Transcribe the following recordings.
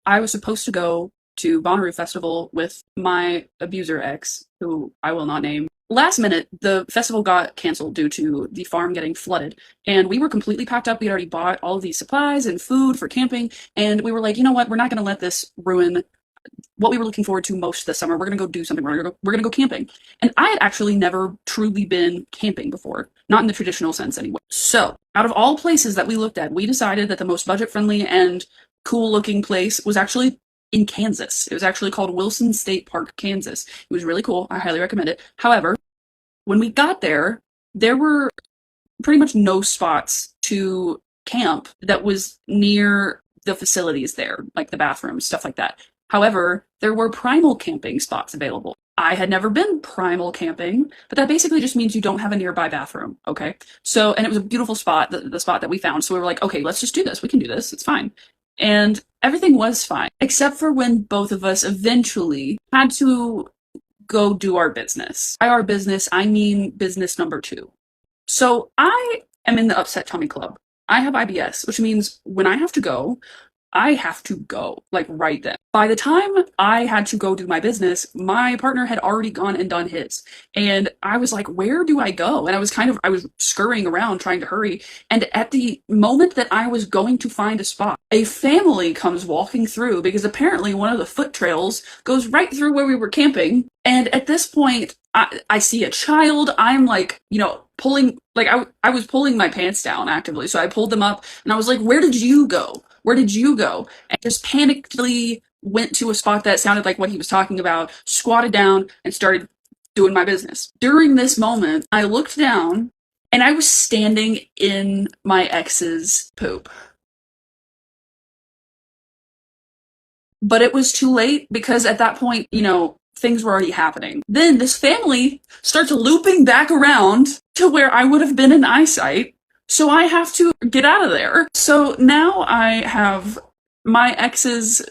I was supposed to go to Bonnaroo Festival with my abuser ex, who I will not name. Last minute, the festival got canceled due to the farm getting flooded, and we were completely packed up. We'd already bought all of these supplies and food for camping, and we were like, you know what? We're not going to let this ruin what we were looking forward to most this summer. We're gonna go do something. We're gonna go camping. And I had actually never truly been camping before, not in the traditional sense anyway. So, out of all places that we looked at, we decided that the most budget friendly and cool looking place was actually in Kansas. It was actually called Wilson State Park, Kansas. It was really cool. I highly recommend it. However, when we got there, there were pretty much no spots to camp that was near the facilities there, like the bathrooms, stuff like that. However, there were primal camping spots available. I had never been primal camping, but that basically just means you don't have a nearby bathroom, okay? So, and it was a beautiful spot, the spot that we found. So we were like, okay, let's just do this. We can do this. It's fine. And everything was fine, except for when both of us eventually had to go do our business. By our business, I mean business number two. So I am in the upset tummy club. I have IBS, which means when I have to go, like right then. By the time I had to go do my business, my partner had already gone and done his. And I was like, where do I go? And I was scurrying around trying to hurry. And at the moment that I was going to find a spot, a family comes walking through because apparently one of the foot trails goes right through where we were camping. And at this point, I see a child. I'm like, pulling, like I was pulling my pants down actively. So I pulled them up and I was like, where did you go? Where did you go? And just panickedly went to a spot that sounded like what he was talking about, squatted down, and started doing my business. During this moment, I looked down and I was standing in my ex's poop. But it was too late because at that point, things were already happening. Then this family starts looping back around to where I would have been in eyesight. So I have to get out of there. So now I have my ex's,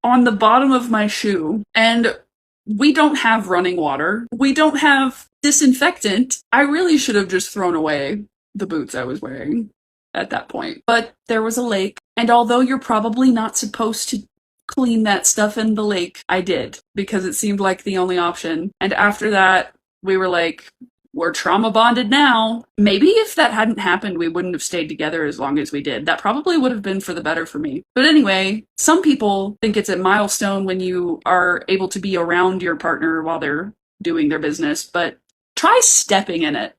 on the bottom of my shoe, and we don't have running water. We don't have disinfectant. I really should have just thrown away the boots I was wearing at that point. But there was a lake, and although you're probably not supposed to clean that stuff in the lake, I did, because it seemed like the only option. And after that, we were like, we're trauma bonded now. Maybe if that hadn't happened, we wouldn't have stayed together as long as we did. That probably would have been for the better for me. But anyway, some people think it's a milestone when you are able to be around your partner while they're doing their business, but try stepping in it.